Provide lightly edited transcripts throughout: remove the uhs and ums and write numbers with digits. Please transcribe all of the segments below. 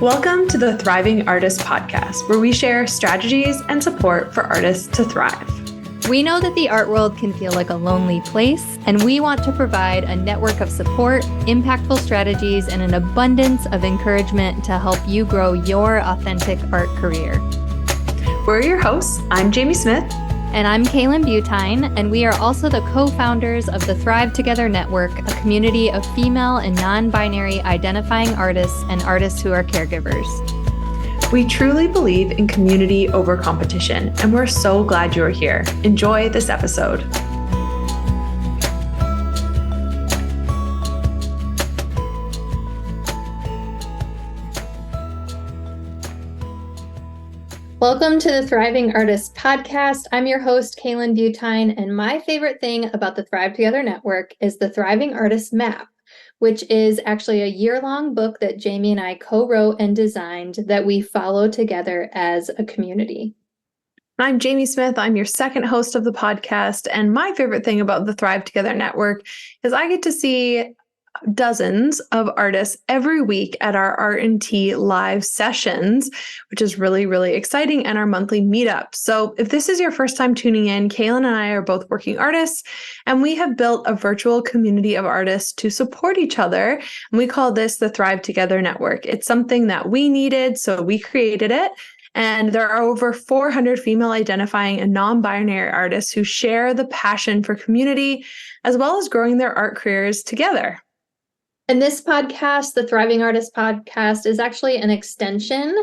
Welcome to the Thriving Artist Podcast, where we share strategies and support for artists to thrive. We know that the art world can feel like a lonely place, and we want to provide a network of support, impactful strategies, and an abundance of encouragement to help you grow your authentic art career. We're your hosts. I'm Jamie Smith. And I'm Kaylan Butine, and we are also the co-founders of the Thrive Together Network, a community of female and non-binary identifying artists and artists who are caregivers. We truly believe in community over competition, and we're so glad you're here. Enjoy this episode. Welcome to the Thriving Artist Podcast. I'm your host, Kaylan Butine, and my favorite thing about the Thrive Together Network is the Thriving Artist Map, which is actually a year-long book that Jamie and I co-wrote and designed that we follow together as a community. I'm Jamie Smith. I'm your second host of the podcast, and my favorite thing about the Thrive Together Network is I get to see dozens of artists every week at our Art and Tea live sessions, which is really, really exciting, and our monthly meetup. So if this is your first time tuning in, Kaylan and I are both working artists, and we have built a virtual community of artists to support each other. And we call this the Thrive Together Network. It's something that we needed, so we created it. And there are over 400 female identifying and non-binary artists who share the passion for community, as well as growing their art careers together. And this podcast, the Thriving Artist Podcast, is actually an extension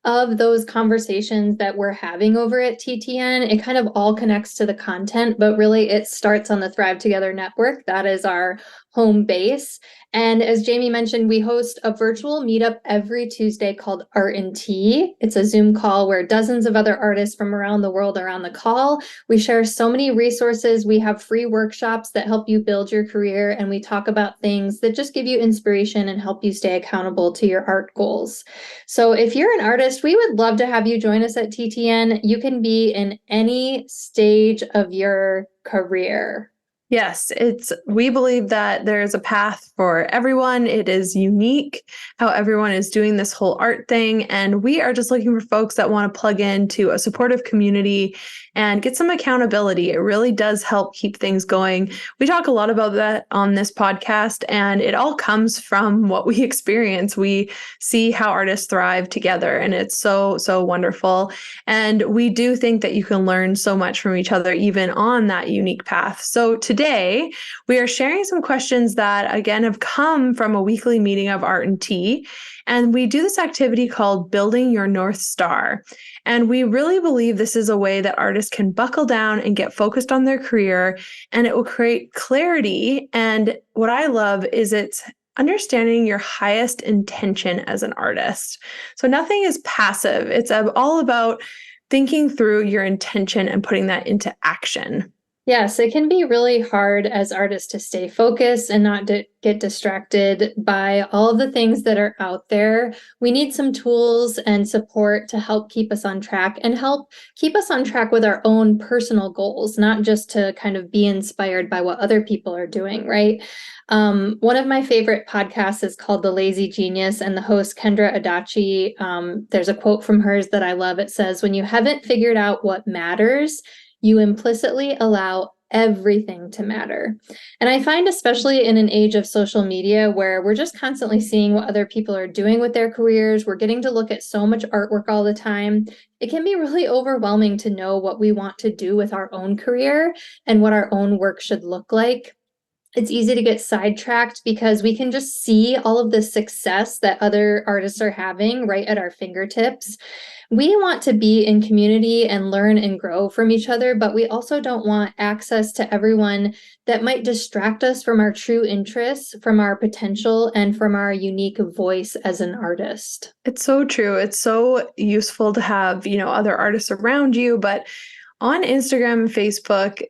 of those conversations that we're having over at TTN. It kind of all connects to the content, but really it starts on the Thrive Together Network. That is our home base. And as Jamie mentioned, we host a virtual meetup every Tuesday called Art and Tea. It's a Zoom call where dozens of other artists from around the world are on the call. We share so many resources. We have free workshops that help you build your career, and we talk about things that just give you inspiration and help you stay accountable to your art goals. So if you're an artist, we would love to have you join us at TTN. You can be in any stage of your career. Yes, we believe that there is a path for everyone. It is unique how everyone is doing this whole art thing. And we are just looking for folks that want to plug into a supportive community and get some accountability. It really does help keep things going. We talk a lot about that on this podcast, and it all comes from what we experience. We see how artists thrive together, and it's so, so wonderful. And we do think that you can learn so much from each other, even on that unique path. So today, we are sharing some questions that, again, have come from a weekly meeting of Art and Tea. And we do this activity called Building Your North Star. And we really believe this is a way that artists can buckle down and get focused on their career, and it will create clarity. And what I love is it's understanding your highest intention as an artist. So nothing is passive. It's all about thinking through your intention and putting that into action. Yes, it can be really hard as artists to stay focused and not get distracted by all of the things that are out there. We need some tools and support to help keep us on track and help keep us on track with our own personal goals, not just to kind of be inspired by what other people are doing, right? One of my favorite podcasts is called The Lazy Genius, and the host, Kendra Adachi, there's a quote from hers that I love. It says, "When you haven't figured out what matters, you implicitly allow everything to matter." And I find, especially in an age of social media where we're just constantly seeing what other people are doing with their careers, we're getting to look at so much artwork all the time. It can be really overwhelming to know what we want to do with our own career and what our own work should look like. It's easy to get sidetracked because we can just see all of the success that other artists are having right at our fingertips. We want to be in community and learn and grow from each other, but we also don't want access to everyone that might distract us from our true interests, from our potential, and from our unique voice as an artist. It's so true. It's so useful to have, other artists around you, but On Instagram and Facebook,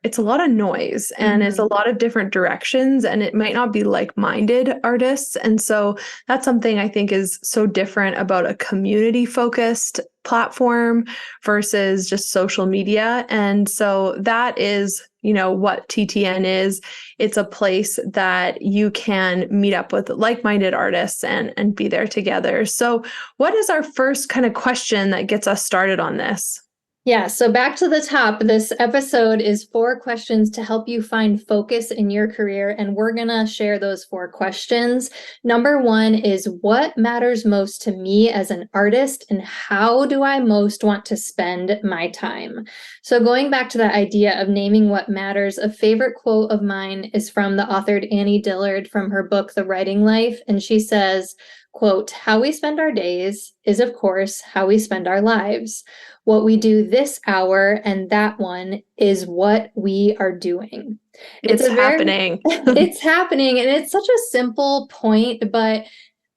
it's a lot of noise and it's a Mhm. lot of different directions, and it might not be like-minded artists. And so that's something I think is so different about a community-focused platform versus just social media. And so that is, what TTN is. It's a place that you can meet up with like-minded artists and be there together. So what is our first kind of question that gets us started on this? Yeah, so back to the top. This episode is 4 questions to help you find focus in your career, and we're going to share those 4 questions. Number 1 is what matters most to me as an artist, and how do I most want to spend my time? So, going back to that idea of naming what matters, a favorite quote of mine is from the author Annie Dillard from her book, The Writing Life, and she says, quote, "How we spend our days is, of course, how we spend our lives. What we do this hour and that one is what we are doing." It's It's a very, happening. it's happening, and it's such a simple point, but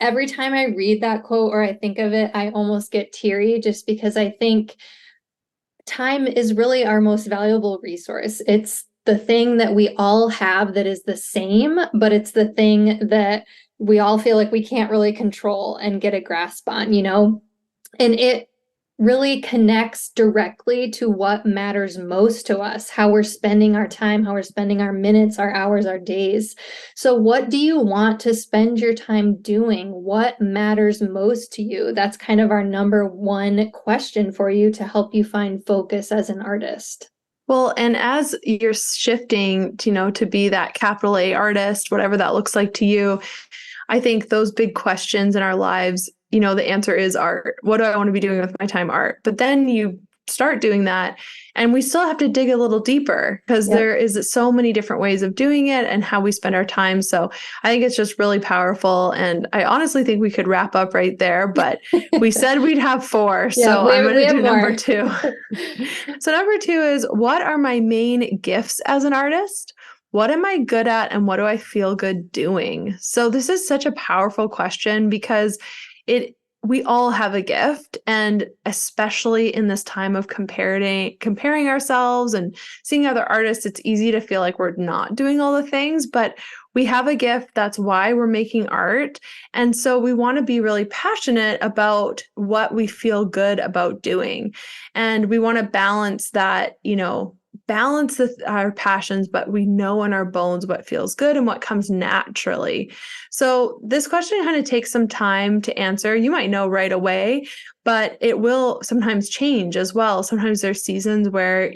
every time I read that quote or I think of it, I almost get teary just because I think time is really our most valuable resource. It's the thing that we all have that is the same, but it's the thing that we all feel like we can't really control and get a grasp on. And it really connects directly to what matters most to us, how we're spending our time, how we're spending our minutes, our hours, our days. So, what do you want to spend your time doing? What matters most to you? That's kind of our number 1 question for you to help you find focus as an artist. Well, and as you're shifting, to be that capital A artist, whatever that looks like to you, I think those big questions in our lives, the answer is art. What do I want to be doing with my time? Art. But then you start doing that, and we still have to dig a little deeper because Yep. there is so many different ways of doing it and how we spend our time. So I think it's just really powerful. And I honestly think we could wrap up right there, but we said we'd have 4. Yeah, So I'm going we to have do number more. 2. So number 2 is, what are my main gifts as an artist? What am I good at and what do I feel good doing? So this is such a powerful question because it we all have a gift, and especially in this time of comparing ourselves and seeing other artists, it's easy to feel like we're not doing all the things, but we have a gift. That's why we're making art. And so we want to be really passionate about what we feel good about doing. And we want to balance that, our passions, but we know in our bones what feels good and what comes naturally. So this question kind of takes some time to answer. You might know right away, but it will sometimes change as well. Sometimes there's seasons where,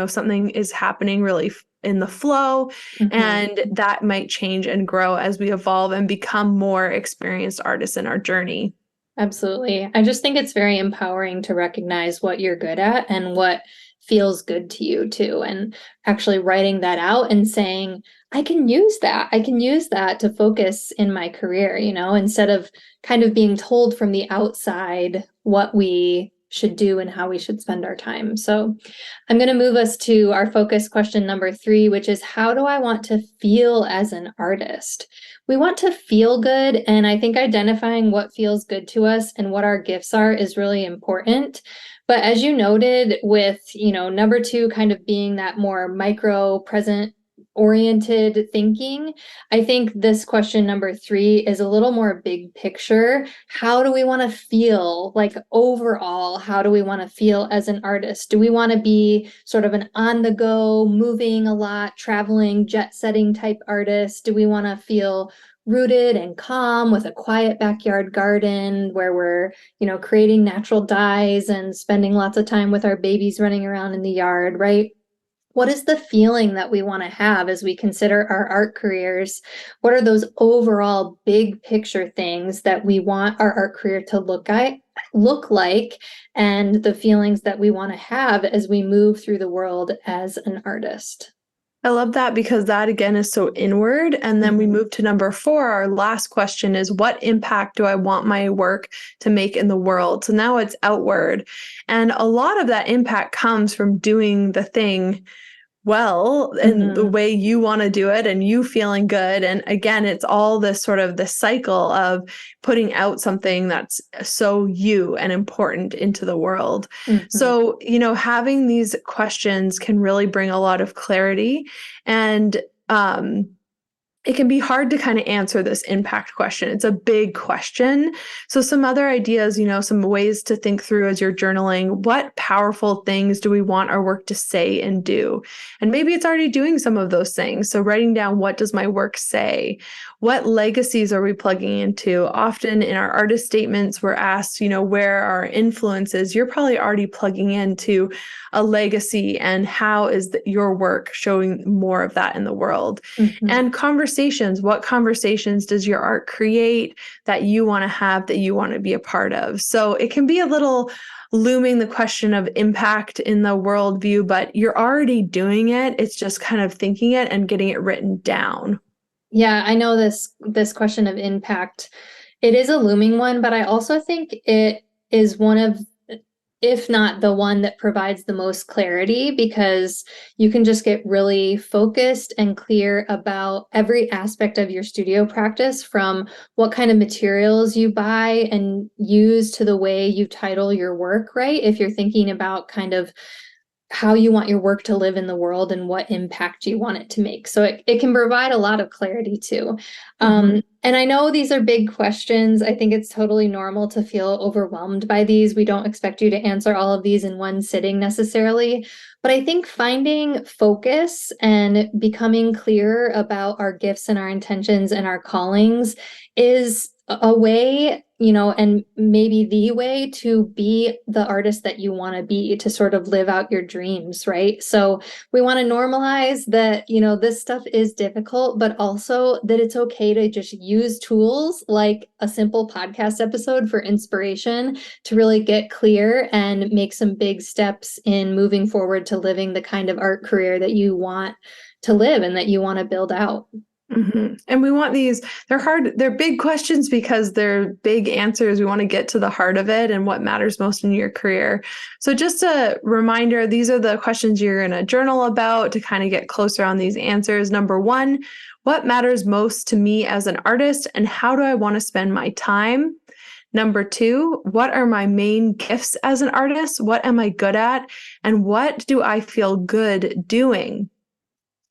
something is happening really in the flow, Mhm. and that might change and grow as we evolve and become more experienced artists in our journey. Absolutely. I just think it's very empowering to recognize what you're good at and what feels good to you too. And actually writing that out and saying, I can use that. I can use that to focus in my career, instead of kind of being told from the outside what we should do and how we should spend our time. So I'm going to move us to our focus question number 3, which is, how do I want to feel as an artist? We want to feel good, and I think identifying what feels good to us and what our gifts are is really important. But as you noted with, number 2 kind of being that more micro present oriented thinking, I think this question number 3 is a little more big picture. How do we want to feel, like overall? How do we want to feel as an artist? Do we want to be sort of an on the go, moving a lot, traveling, jet setting type artist? Do we want to feel rooted and calm with a quiet backyard garden where we're, creating natural dyes and spending lots of time with our babies running around in the yard, right? What is the feeling that we want to have as we consider our art careers? What are those overall big picture things that we want our art career to look like, and the feelings that we want to have as we move through the world as an artist? I love that because that again is so inward. And then we Mhm. move to number 4. Our last question is, what impact do I want my work to make in the world? So now it's outward. And a lot of that impact comes from doing the thing well and the way you want to do it and you feeling good. And again, it's all this sort of the cycle of putting out something that's so you and important into the world. So, having these questions can really bring a lot of clarity, and it can be hard to kind of answer this impact question. It's a big question. So some other ideas, some ways to think through as you're journaling, what powerful things do we want our work to say and do? And maybe it's already doing some of those things. So writing down, what does my work say? What legacies are we plugging into? Often in our artist statements, we're asked, where our influences. You're probably already plugging into a legacy, and how is your work showing more of that in the world? And conversations. What conversations does your art create that you want to have, that you want to be a part of? So it can be a little looming, the question of impact in the worldview, but you're already doing it. It's just kind of thinking it and getting it written down. Yeah, I know this question of impact, it is a looming one, but I also think it is one of, if not the one, that provides the most clarity, because you can just get really focused and clear about every aspect of your studio practice, from what kind of materials you buy and use to the way you title your work, right? If you're thinking about kind of how you want your work to live in the world and what impact you want it to make. So it can provide a lot of clarity too. And I know these are big questions. I think it's totally normal to feel overwhelmed by these. We don't expect you to answer all of these in one sitting necessarily. But I think finding focus and becoming clear about our gifts and our intentions and our callings is a way, and maybe the way to be the artist that you want to be, to sort of live out your dreams, right? So we want to normalize that, this stuff is difficult, but also that it's okay to just use tools like a simple podcast episode for inspiration to really get clear and make some big steps in moving forward to living the kind of art career that you want to live and that you want to build out. And we want they're hard, they're big questions because they're big answers. We want to get to the heart of it and what matters most in your career. So just a reminder, these are the questions you're going to journal about to kind of get closer on these answers. Number 1, what matters most to me as an artist, and how do I want to spend my time? Number 2, what are my main gifts as an artist? What am I good at? And what do I feel good doing?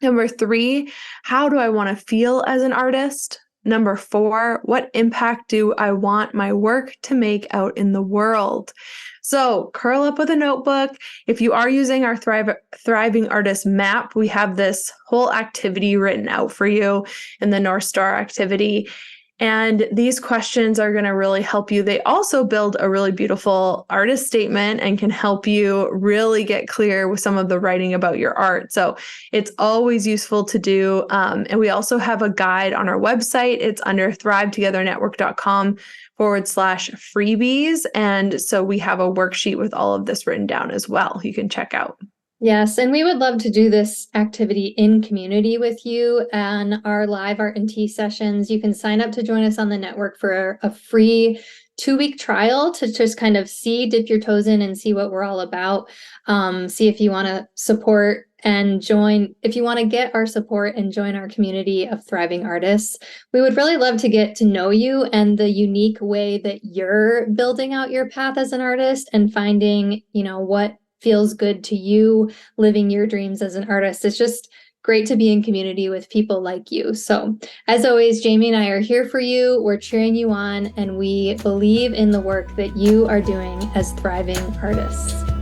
Number 3, how do I want to feel as an artist? Number 4, what impact do I want my work to make out in the world? So curl up with a notebook. If you are using our Thriving Artist map, we have this whole activity written out for you in the North Star activity. And these questions are going to really help you. They also build a really beautiful artist statement and can help you really get clear with some of the writing about your art. So it's always useful to do. And we also have a guide on our website. It's under thrivetogethernetwork.com/freebies. And so we have a worksheet with all of this written down as well. You can check out. Yes, and we would love to do this activity in community with you and our live art and tea sessions. You can sign up to join us on the network for a free 2-week trial to just kind of dip your toes in and see what we're all about. See if you want to support and join, if you want to get our support and join our community of thriving artists. We would really love to get to know you and the unique way that you're building out your path as an artist and finding, what feels good to you, living your dreams as an artist. It's just great to be in community with people like you. So as always, Jamie and I are here for you. We're cheering you on, and we believe in the work that you are doing as thriving artists.